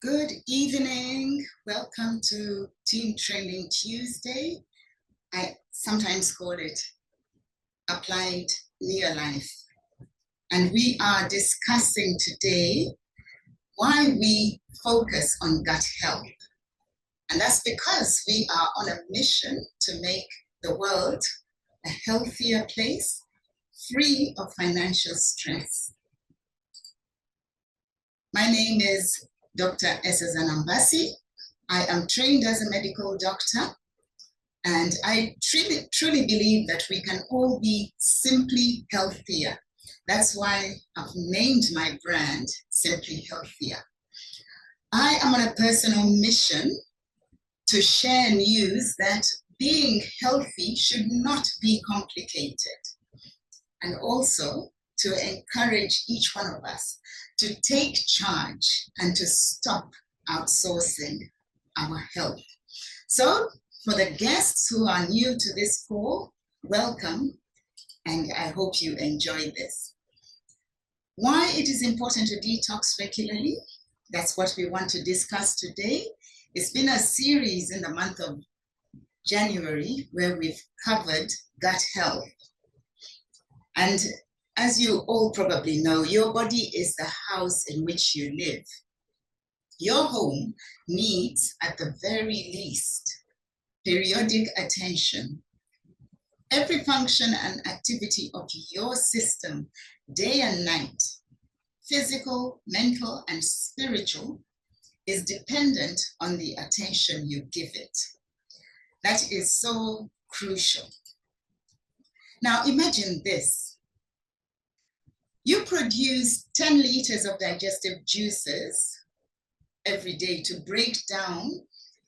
Good evening. Welcome to Team Training Tuesday. I sometimes call it Applied Near Life. And we are discussing today why we focus on gut health. And that's because we are on a mission to make the world a healthier place, free of financial stress. My name is Dr. Esezanambasi. I am trained as a medical doctor, and I truly believe that we can all be simply healthier. That's why I've named my brand Simply Healthier. I am on a personal mission to share news that being healthy should not be complicated, and also to encourage each one of us to take charge and to stop outsourcing our health. So for the guests who are new to this call, welcome, and I hope you enjoy this. Why it is important to detox regularly, that's what we want to discuss today. It's been a series in the month of January where we've covered gut health. And as you all probably know, your body is the house in which you live. Your home needs, at the very least, periodic attention. Every function and activity of your system, day and night, physical, mental, and spiritual, is dependent on the attention you give it. That is so crucial. Now imagine this. You produce 10 liters of digestive juices every day to break down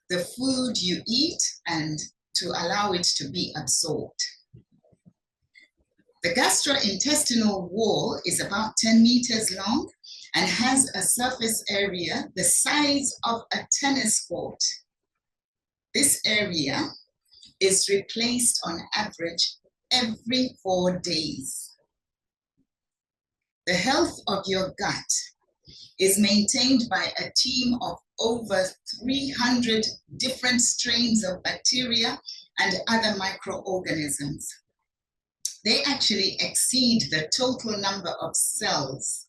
the food you eat and to allow it to be absorbed. The gastrointestinal wall is about 10 meters long and has a surface area the size of a tennis court. This area is replaced on average every 4 days. The health of your gut is maintained by a team of over 300 different strains of bacteria and other microorganisms. They actually exceed the total number of cells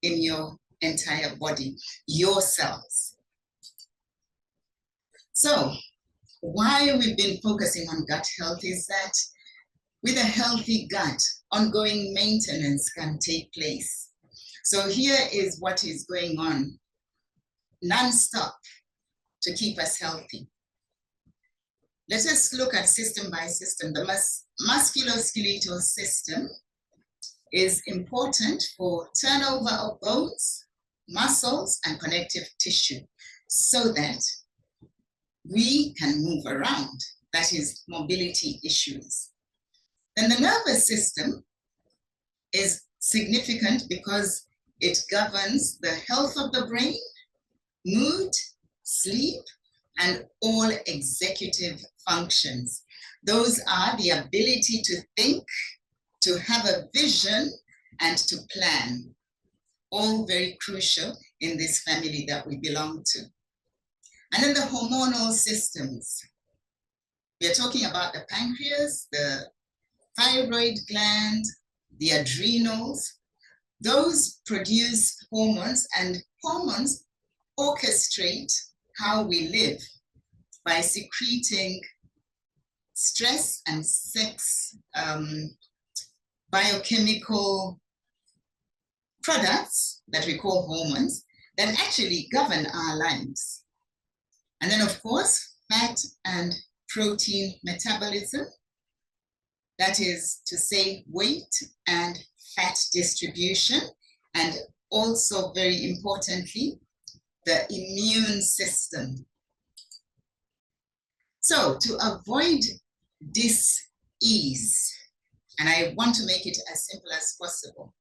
in your entire body, your cells. So, why we've been focusing on gut health is that with a healthy gut, ongoing maintenance can take place. So here is what is going on non-stop to keep us healthy. Let us look at system by system. The musculoskeletal system is important for turnover of bones, muscles, and connective tissue so that we can move around. That is mobility issues. Then the nervous system is significant because it governs the health of the brain, mood, sleep, and all executive functions. Those are the ability to think, to have a vision, and to plan. All very crucial in this family that we belong to. And then the hormonal systems. We are talking about the pancreas, the thyroid gland, the adrenals. Those produce hormones, and hormones orchestrate how we live by secreting stress and sex biochemical products that we call hormones that actually govern our lives. And then, of course, fat and protein metabolism. That is to say, weight and fat distribution, and also very importantly, the immune system. So to avoid dis-ease, and I want to make it as simple as possible,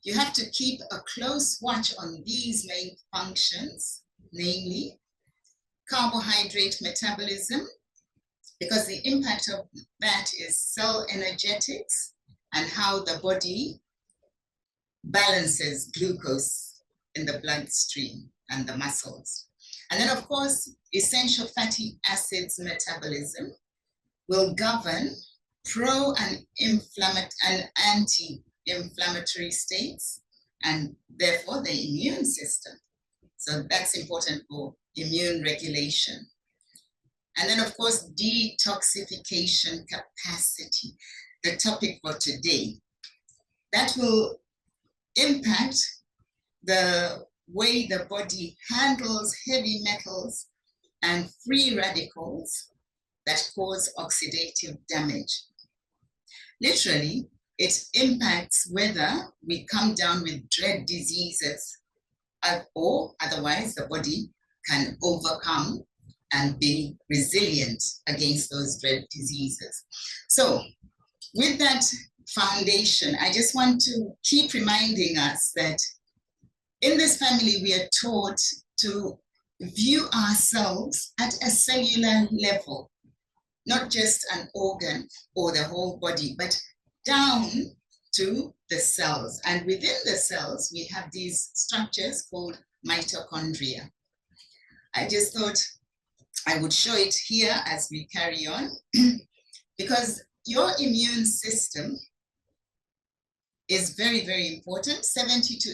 you have to keep a close watch on these main functions, namely carbohydrate metabolism, because the impact of that is cell energetics and how the body balances glucose in the bloodstream and the muscles. And then, of course, essential fatty acids metabolism will govern pro and anti-inflammatory states, and therefore the immune system. So that's important for immune regulation. And then, of course, detoxification capacity, the topic for today. That will impact the way the body handles heavy metals and free radicals that cause oxidative damage. Literally, it impacts whether we come down with dread diseases or otherwise the body can overcome and be resilient against those dread diseases. So with that foundation, I just want to keep reminding us that in this family, we are taught to view ourselves at a cellular level, not just an organ or the whole body, but down to the cells. And within the cells, we have these structures called mitochondria. I just thought I would show it here as we carry on, because your immune system is very, very important. 70 to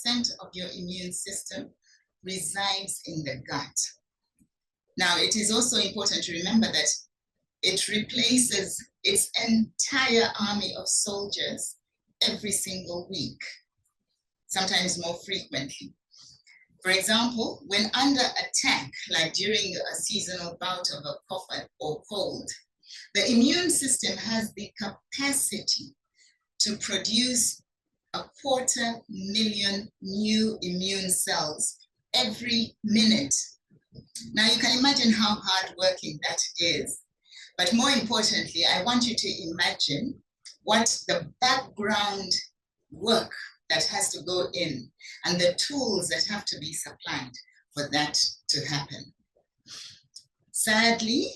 85% of your immune system resides in the gut. Now, it is also important to remember that it replaces its entire army of soldiers every single week, sometimes more frequently. For example, when under attack, like during a seasonal bout of a cough or cold, the immune system has the capacity to produce 250,000 new immune cells every minute. Now you can imagine how hardworking that is. But more importantly, I want you to imagine what the background work that has to go in and the tools that have to be supplied for that to happen. Sadly,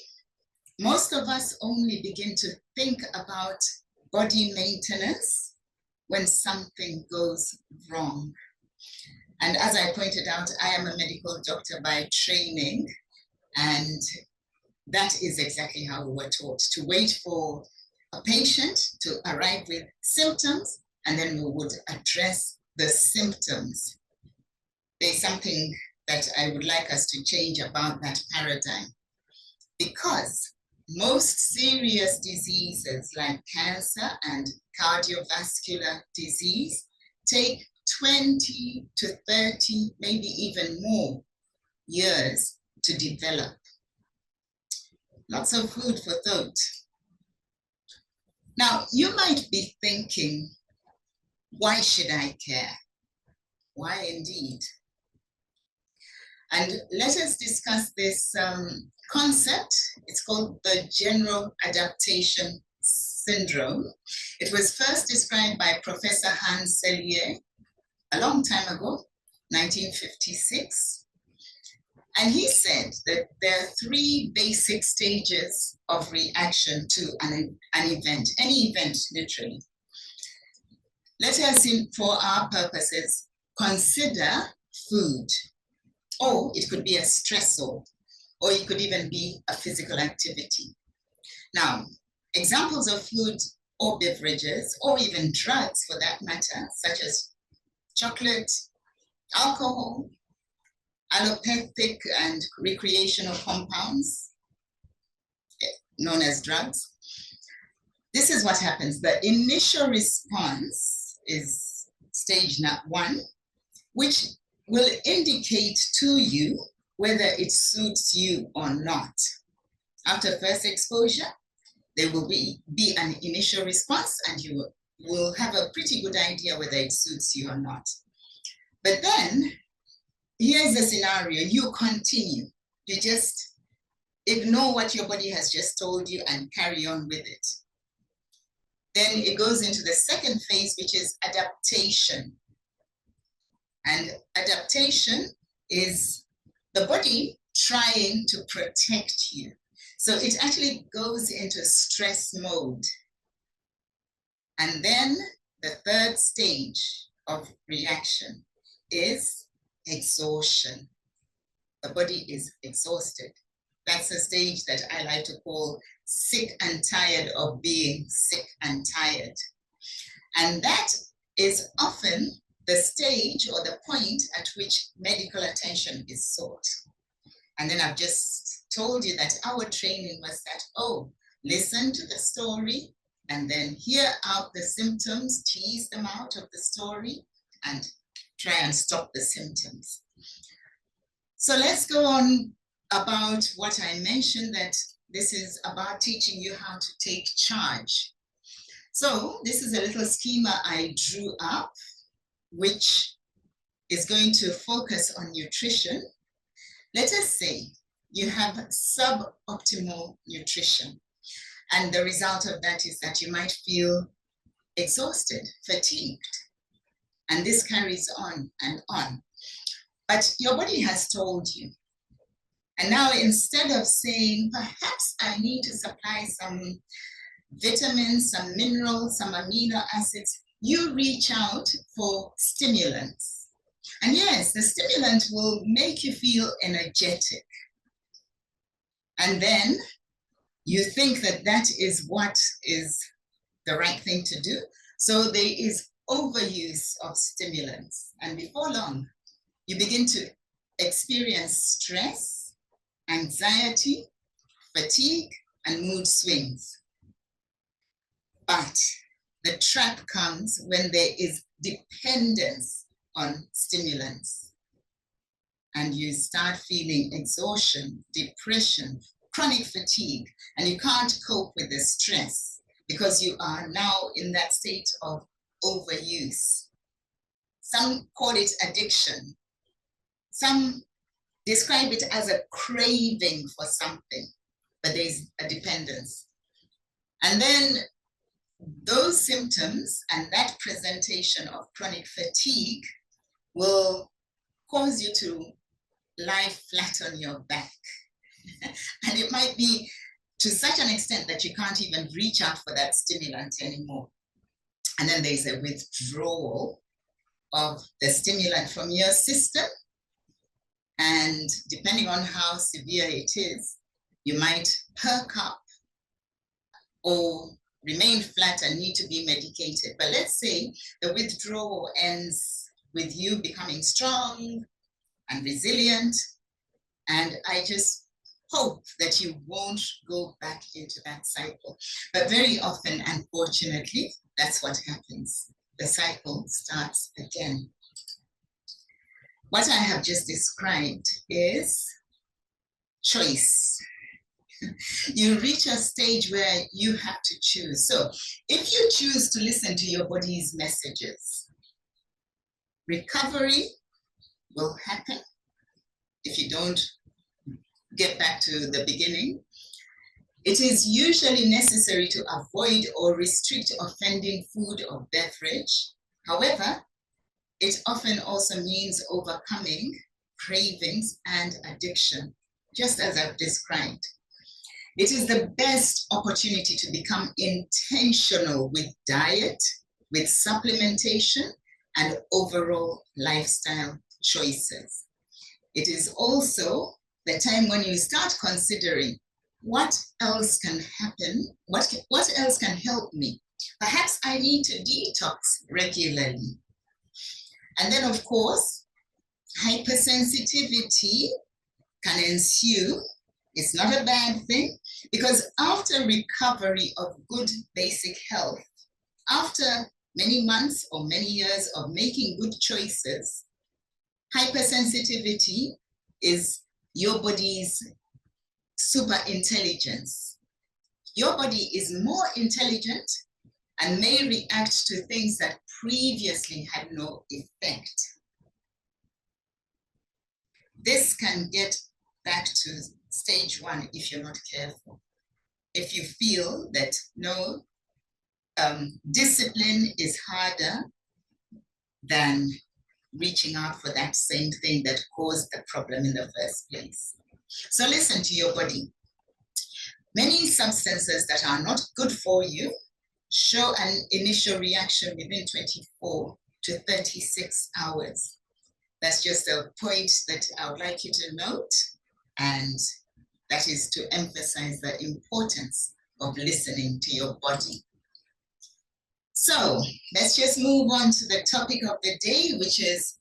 most of us only begin to think about body maintenance when something goes wrong. And as I pointed out, I am a medical doctor by training, and that is exactly how we were taught, to wait for a patient to arrive with symptoms, and then we would address the symptoms. There's something that I would like us to change about that paradigm, because most serious diseases like cancer and cardiovascular disease take 20 to 30, maybe even more years to develop. Lots of food for thought. Now, you might be thinking, why should I care? Why indeed? And let us discuss this concept. It's called the general adaptation syndrome. It was first described by Professor Hans Selye a long time ago, 1956. And he said that there are 3 basic stages of reaction to an event, any event, literally. Let us, for our purposes, consider food, or it could be a stressor, or it could even be a physical activity. Now, examples of food or beverages, or even drugs for that matter, such as chocolate, alcohol, allopathic and recreational compounds, known as drugs. This is what happens. The initial response is stage 1, which will indicate to you whether it suits you or not. After first exposure, there will be an initial response, and you will have a pretty good idea whether it suits you or not. But then, here's the scenario. You continue. You just ignore what your body has just told you and carry on with it. Then it goes into the second phase, which is adaptation. And adaptation is the body trying to protect you. So it actually goes into stress mode. And then the third stage of reaction is exhaustion. The body is exhausted. That's a stage that I like to call sick and tired of being sick and tired. And that is often the stage or the point at which medical attention is sought. And then I've just told you that our training was that, oh, listen to the story and then hear out the symptoms, tease them out of the story, and try and stop the symptoms. So let's go on about what I mentioned, that this is about teaching you how to take charge. So this is a little schema I drew up, which is going to focus on nutrition. Let us say you have suboptimal nutrition, and the result of that is that you might feel exhausted, fatigued, and this carries on and on. But your body has told you. And now instead of saying, perhaps I need to supply some vitamins, some minerals, some amino acids, you reach out for stimulants. And yes, the stimulant will make you feel energetic. And then you think that that is what is the right thing to do. So there is overuse of stimulants. And before long, you begin to experience stress, anxiety, fatigue, and mood swings. But the trap comes when there is dependence on stimulants. And you start feeling exhaustion, depression, chronic fatigue, and you can't cope with the stress because you are now in that state of overuse. Some call it addiction. Some describe it as a craving for something, but there's a dependence. And then those symptoms and that presentation of chronic fatigue will cause you to lie flat on your back. And it might be to such an extent that you can't even reach out for that stimulant anymore. And then there's a withdrawal of the stimulant from your system. And depending on how severe it is, you might perk up or remain flat and need to be medicated. But let's say the withdrawal ends with you becoming strong and resilient. And I just hope that you won't go back into that cycle. But very often, unfortunately, that's what happens. The cycle starts again. What I have just described is choice. You reach a stage where you have to choose. So if you choose to listen to your body's messages, recovery will happen if you don't get back to the beginning. It is usually necessary to avoid or restrict offending food or beverage. However, it often also means overcoming cravings and addiction, just as I've described. It is the best opportunity to become intentional with diet, with supplementation, and overall lifestyle choices. It is also the time when you start considering what else can happen, what else can help me. Perhaps I need to detox regularly. And then, of course, hypersensitivity can ensue. It's not a bad thing, because after recovery of good basic health, after many months or many years of making good choices, hypersensitivity is your body's super intelligence. Your body is more intelligent and may react to things that previously had no effect. This can get back to stage one if you're not careful. If you feel that no, discipline is harder than reaching out for that same thing that caused the problem in the first place. So listen to your body. Many substances that are not good for you show an initial reaction within 24 to 36 hours. That's just a point that I would like you to note, and that is to emphasize the importance of listening to your body. So let's just move on to the topic of the day, which is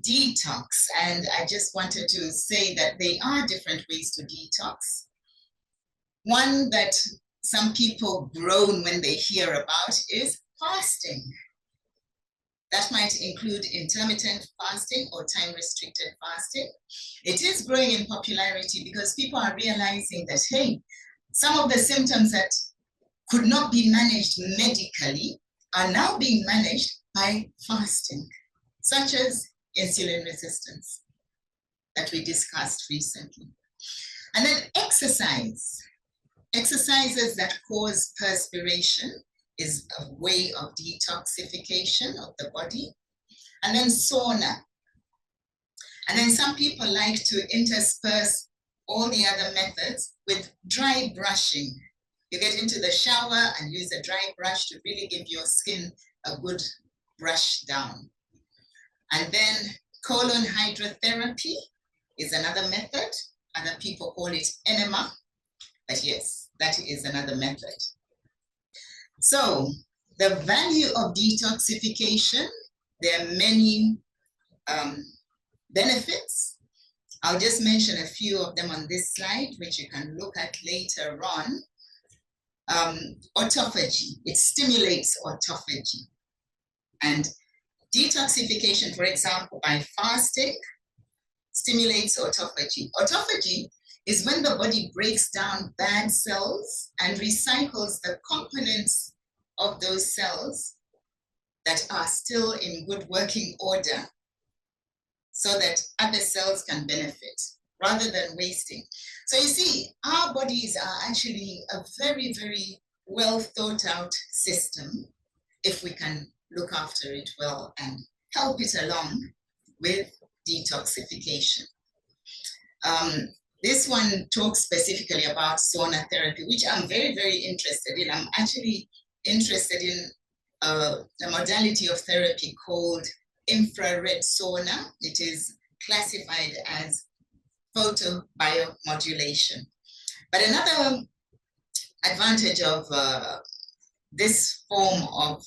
detox. And I just wanted to say that there are different ways to detox. One that some people groan when they hear about is fasting. That might include intermittent fasting or time-restricted fasting. It is growing in popularity because people are realizing that, hey, some of the symptoms that could not be managed medically are now being managed by fasting, such as insulin resistance that we discussed recently. And then exercise. Exercises that cause perspiration is a way of detoxification of the body. And then sauna. And then some people like to intersperse all the other methods with dry brushing. You get into the shower and use a dry brush to really give your skin a good brush down. And then colon hydrotherapy is another method. Other people call it enema, but yes, that is another method. So the value of detoxification, there are many benefits. I'll just mention a few of them on this slide, which you can look at later on. Autophagy, it stimulates autophagy. And detoxification, for example, by fasting, stimulates autophagy. Autophagy is when the body breaks down bad cells and recycles the components of those cells that are still in good working order so that other cells can benefit rather than wasting. So you see, our bodies are actually a very, very well thought out system if we can look after it well and help it along with detoxification. This one talks specifically about sauna therapy, which I'm very, very interested in. I'm actually interested in a modality of therapy called infrared sauna. It is classified as photobiomodulation. But another advantage of this form of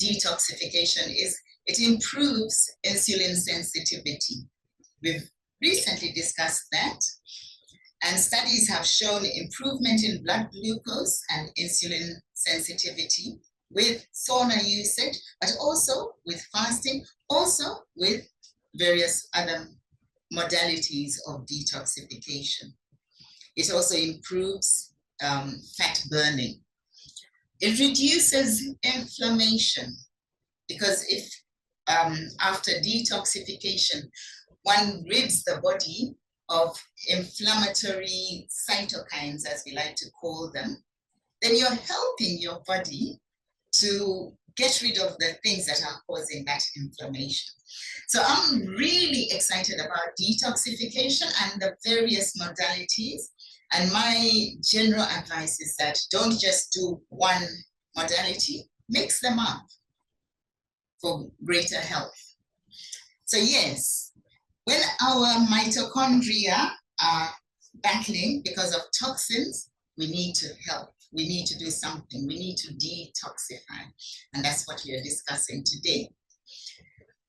detoxification is it improves insulin sensitivity. We've recently discussed that, and studies have shown improvement in blood glucose and insulin sensitivity with sauna usage, but also with fasting, also with various other modalities of detoxification. It also improves fat burning. It reduces inflammation because if after detoxification, one rids the body of inflammatory cytokines, as we like to call them, then you're helping your body to get rid of the things that are causing that inflammation. So I'm really excited about detoxification and the various modalities. And my general advice is that don't just do one modality, mix them up for greater health. So yes, when our mitochondria are battling because of toxins, we need to help. We need to do something. We need to detoxify. And that's what we are discussing today.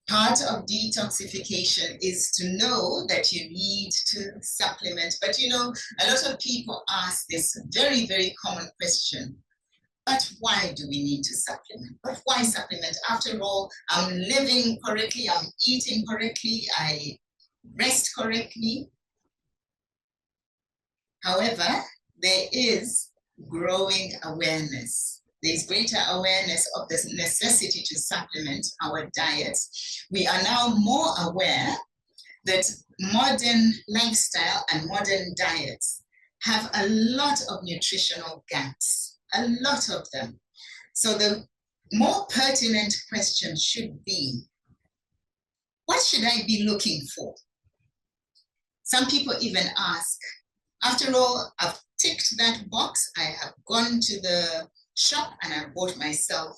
Part of detoxification is to know that you need to supplement. But you know, a lot of people ask this very, very common question. But why do we need to supplement? But why supplement? After all, I'm living correctly, I'm eating correctly, I rest correctly. However, there is growing awareness. There's greater awareness of the necessity to supplement our diets. We are now more aware that modern lifestyle and modern diets have a lot of nutritional gaps, a lot of them. So the more pertinent question should be, what should I be looking for? Some people even ask, after all, I've ticked that box, I have gone to the shop and I bought myself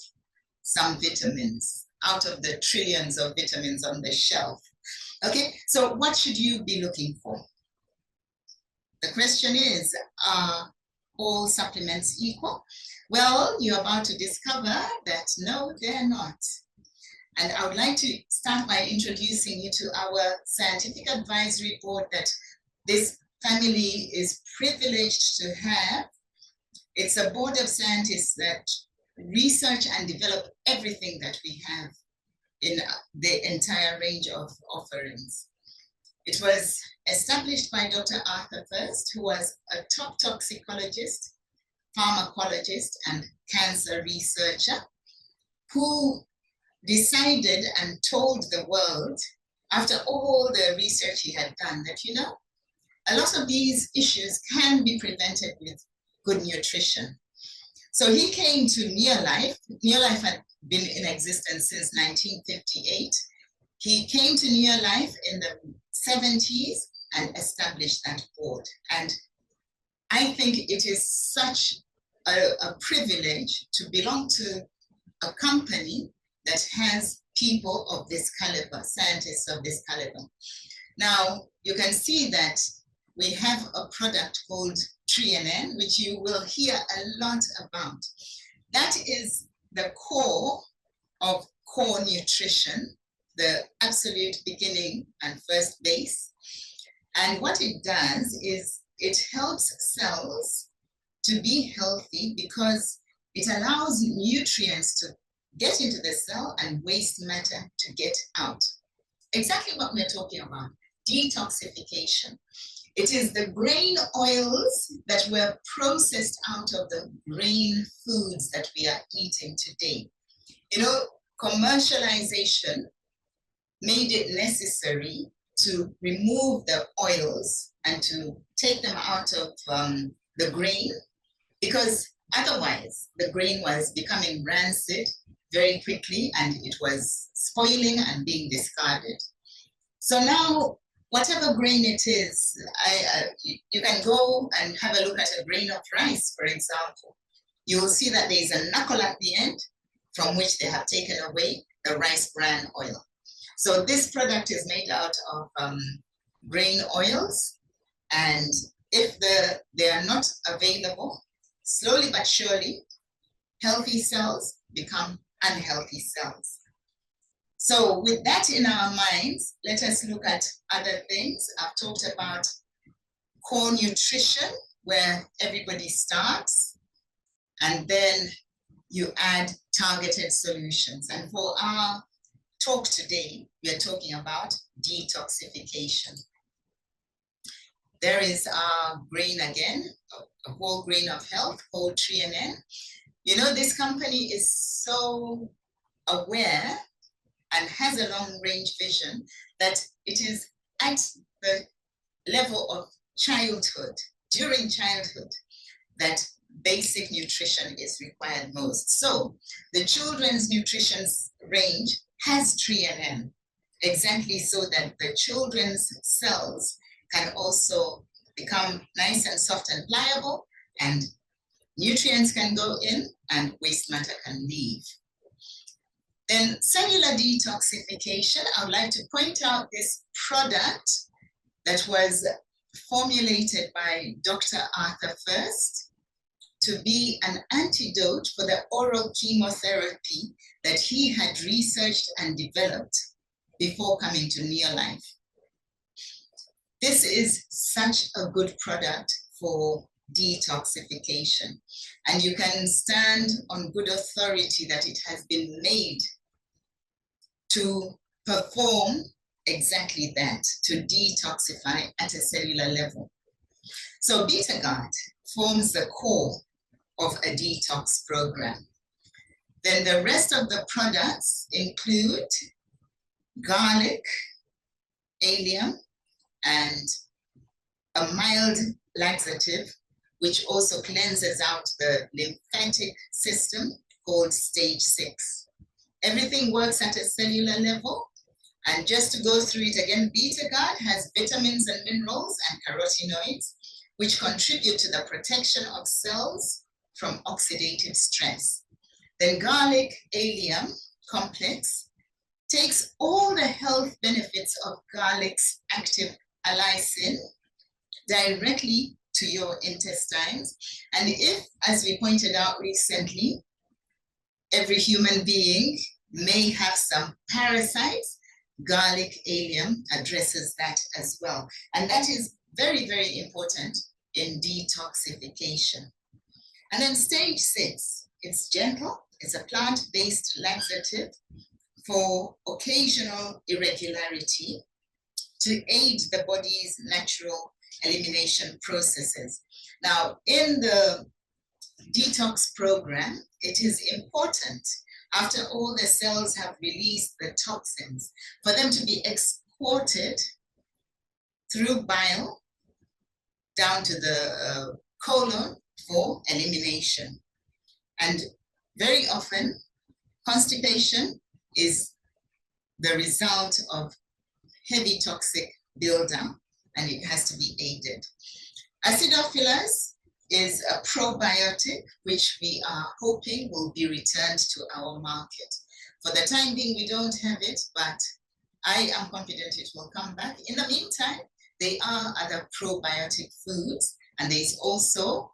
some vitamins. out of the trillions of vitamins on the shelf. Okay, so what should you be looking for? The question is, are all supplements equal? Well, you're about to discover that no, they're not. And I would like to start by introducing you to our scientific advisory board that this family is privileged to have. It's a board of scientists that research and develop everything that we have in the entire range of offerings. It was established by Dr. Arthur First, who was a top toxicologist, pharmacologist, and cancer researcher, who decided and told the world, after all the research he had done, that, you know, a lot of these issues can be prevented with good nutrition. So he came to Neolife. Neolife had been in existence since 1958. He came to Neolife in the 70s and established that board. And I think it is such a privilege to belong to a company that has people of this caliber, scientists of this caliber. Now, you can see that we have a product called TreeNN, which you will hear a lot about. That is the core of core nutrition, the absolute beginning and first base. And what it does is it helps cells to be healthy because it allows nutrients to get into the cell and waste matter to get out. Exactly what we're talking about, detoxification. It is the grain oils that were processed out of the grain foods that we are eating today. You know, commercialization made it necessary to remove the oils and to take them out of the grain, because otherwise the grain was becoming rancid very quickly and it was spoiling and being discarded. So now, whatever grain it is, you can go and have a look at a grain of rice, for example. You will see that there is a knuckle at the end from which they have taken away the rice bran oil. So this product is made out of grain oils, and if they are not available, slowly but surely, healthy cells become unhealthy cells. So with that in our minds, let us look at other things. I've talked about core nutrition, where everybody starts, and then you add targeted solutions. And for our talk today, we are talking about detoxification. There is our grain again, a whole grain of health called TreeNN. You know, this company is so aware and has a long-range vision that it is at the level of childhood, during childhood, that basic nutrition is required most. So the children's nutrition range has TreeNN, exactly so that the children's cells can also become nice and soft and pliable, and nutrients can go in and waste matter can leave. Then cellular detoxification, I would like to point out this product that was formulated by Dr. Arthur First to be an antidote for the oral chemotherapy that he had researched and developed before coming to Neolife. This is such a good product for detoxification, and you can stand on good authority that it has been made to perform exactly that, to detoxify at a cellular level. So Beta-Guard forms the core of a detox program. Then the rest of the products include garlic, allium, and a mild laxative, which also cleanses out the lymphatic system, called stage 6. Everything works at a cellular level. And just to go through it again, Beta-Guard has vitamins and minerals and carotenoids, which contribute to the protection of cells from oxidative stress. Then garlic allium complex takes all the health benefits of garlic's active allicin directly to your intestines. And if, as we pointed out recently, every human being may have some parasites, garlic allium addresses that as well. And that is very, very important in detoxification. And then stage 6, it's gentle, it's a plant-based laxative for occasional irregularity to aid the body's natural elimination processes. Now, in the detox program, it is important, after all the cells have released the toxins, for them to be exported through bile down to the colon for elimination. And very often, constipation is the result of heavy toxic buildup, and it has to be aided. Acidophilus is a probiotic which we are hoping will be returned to our market. For the time being, we don't have it, but I am confident it will come back. In the meantime, there are other probiotic foods, and there's also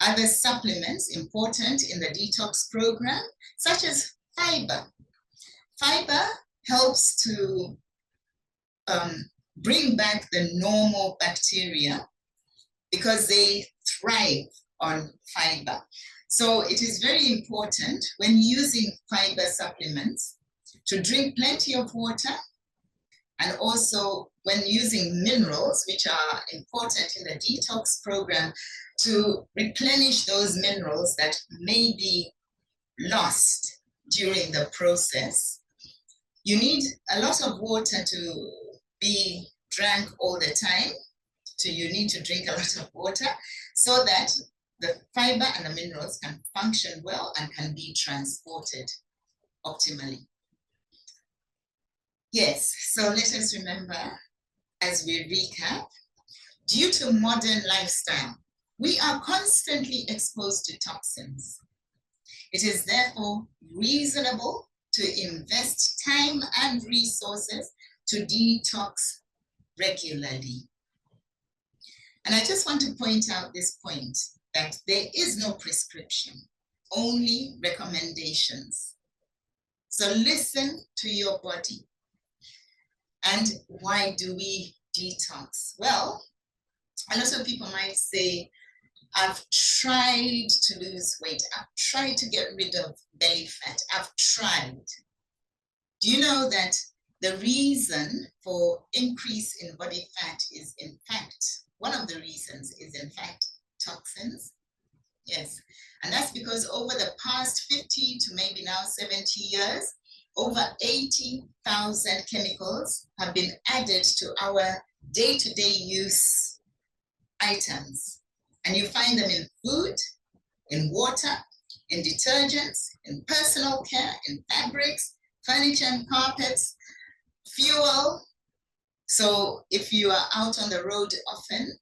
other supplements important in the detox program, such as fiber. Fiber helps to bring back the normal bacteria because they thrive on fiber. So it is very important when using fiber supplements to drink plenty of water, and also when using minerals, which are important in the detox program, to replenish those minerals that may be lost during the process. You need a lot of water to be drank all the time. So you need to drink a lot of water so that the fiber and the minerals can function well and can be transported optimally. Yes, so let us remember, as we recap, due to modern lifestyle, we are constantly exposed to toxins. It is therefore reasonable to invest time and resources to detox regularly. And I just want to point out this point, that there is no prescription, only recommendations. So listen to your body. And why do we detox? Well, a lot of people might say, I've tried to lose weight. I've tried to get rid of belly fat. I've tried. Do you know that the reason for increase in body fat is, in fact, one of the reasons is, in fact, toxins? Yes. And that's because over the past 50 to maybe now 70 years, over 80,000 chemicals have been added to our day-to-day use items. And you find them in food, in water, in detergents, in personal care, in fabrics, furniture and carpets, fuel. So if you are out on the road often,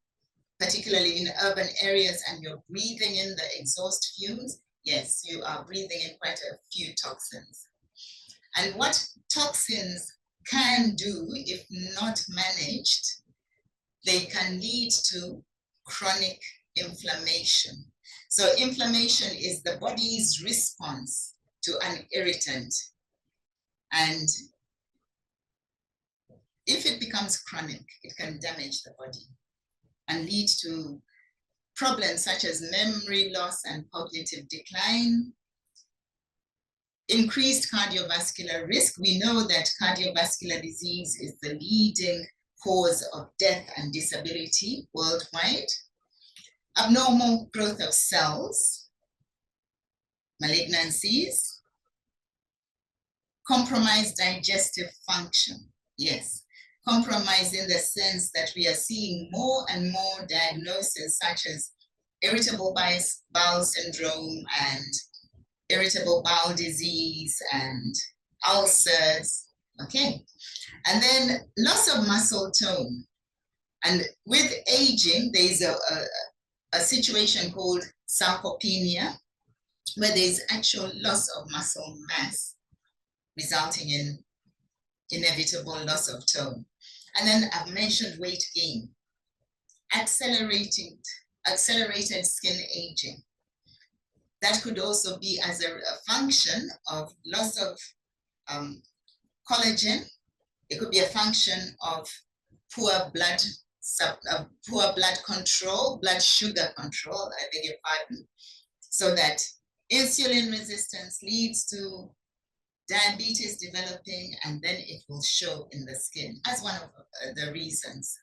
particularly in urban areas, and you're breathing in the exhaust fumes, yes, you are breathing in quite a few toxins. And what toxins can do, if not managed, they can lead to chronic inflammation. So inflammation is the body's response to an irritant. And if it becomes chronic, it can damage the body and lead to problems such as memory loss and cognitive decline, increased cardiovascular risk. We know that cardiovascular disease is the leading cause of death and disability worldwide. Abnormal growth of cells, malignancies, compromised digestive function. Yes, compromise in the sense that we are seeing more and more diagnoses such as irritable bowel syndrome and irritable bowel disease and ulcers, okay? And then loss of muscle tone. And with aging, there's a situation called sarcopenia, where there's actual loss of muscle mass, resulting in inevitable loss of tone. And then I've mentioned weight gain, accelerated skin aging. That could also be as a function of loss of collagen. It could be a function of poor blood control, blood sugar control, I beg your pardon, so that insulin resistance leads to diabetes developing, and then it will show in the skin as one of the reasons.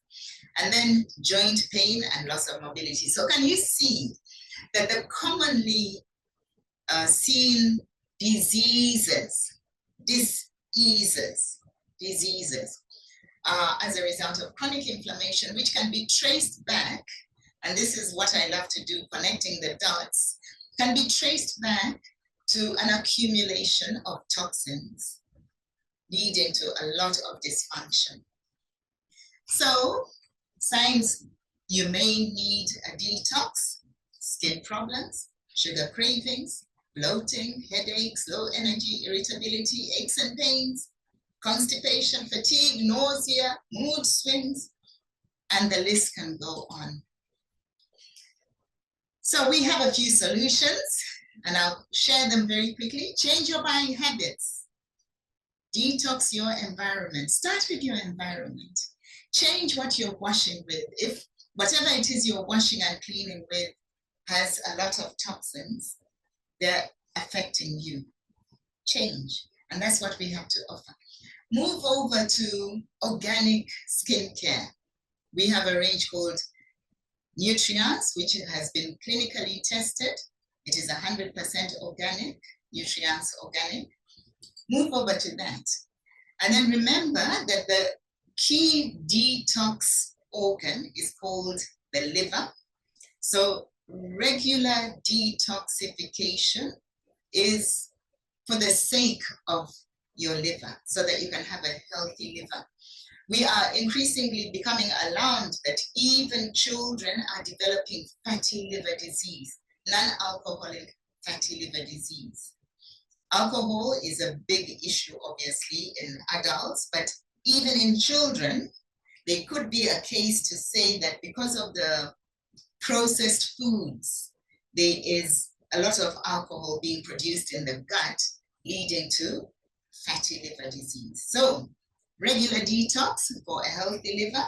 And then joint pain and loss of mobility. So can you see that the commonly seen diseases as a result of chronic inflammation, which can be traced back, and this is what I love to do, connecting the dots, can be traced back to an accumulation of toxins, leading to a lot of dysfunction. So, signs you may need a detox: skin problems, sugar cravings, bloating, headaches, low energy, irritability, aches and pains, constipation, fatigue, nausea, mood swings, and the list can go on. So we have a few solutions, and I'll share them very quickly. Change your buying habits. Detox your environment. Start with your environment. Change what you're washing with. If whatever it is you're washing and cleaning with has a lot of toxins, they're affecting you. Change. And that's what we have to offer. Move over to organic skincare. We have a range called Nutrients, which has been clinically tested. It is 100% organic, Nutrients organic. Move over to that. And then remember that the key detox organ is called the liver. So regular detoxification is for the sake of your liver, so that you can have a healthy liver. We are increasingly becoming alarmed that even children are developing fatty liver disease, non-alcoholic fatty liver disease. Alcohol is a big issue, obviously, in adults, but even in children, there could be a case to say that because of the processed foods, there is a lot of alcohol being produced in the gut, leading to fatty liver disease. So, regular detox for a healthy liver,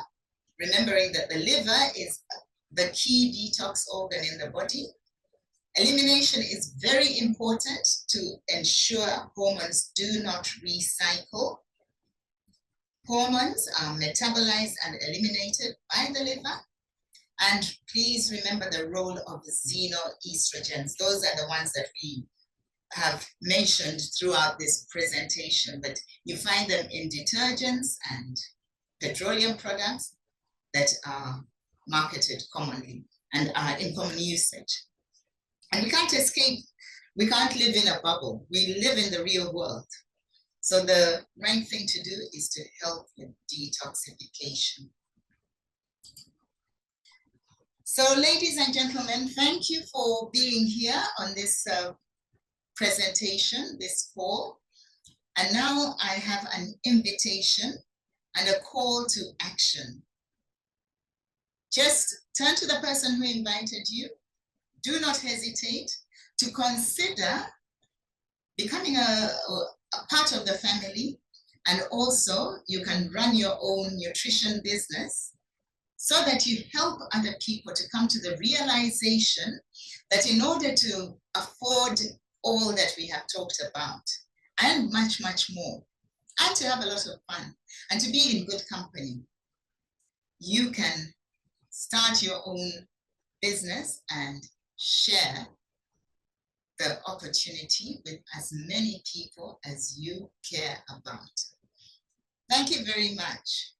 remembering that the liver is the key detox organ in the body. Elimination is very important to ensure hormones do not recycle. Hormones are metabolized and eliminated by the liver. And please remember the role of xenoestrogens. Those are the ones that we have mentioned throughout this presentation, but you find them in detergents and petroleum products that are marketed commonly and are in common usage. And we can't escape, we can't live in a bubble. We live in the real world. So the right thing to do is to help with detoxification. So ladies and gentlemen, thank you for being here on this presentation, this call. And now I have an invitation and a call to action. Just turn to the person who invited you. Do not hesitate to consider becoming a part of the family, and also you can run your own nutrition business so that you help other people to come to the realization that in order to afford all that we have talked about and much, much more, and to have a lot of fun and to be in good company, you can start your own business and share the opportunity with as many people as you care about. Thank you very much.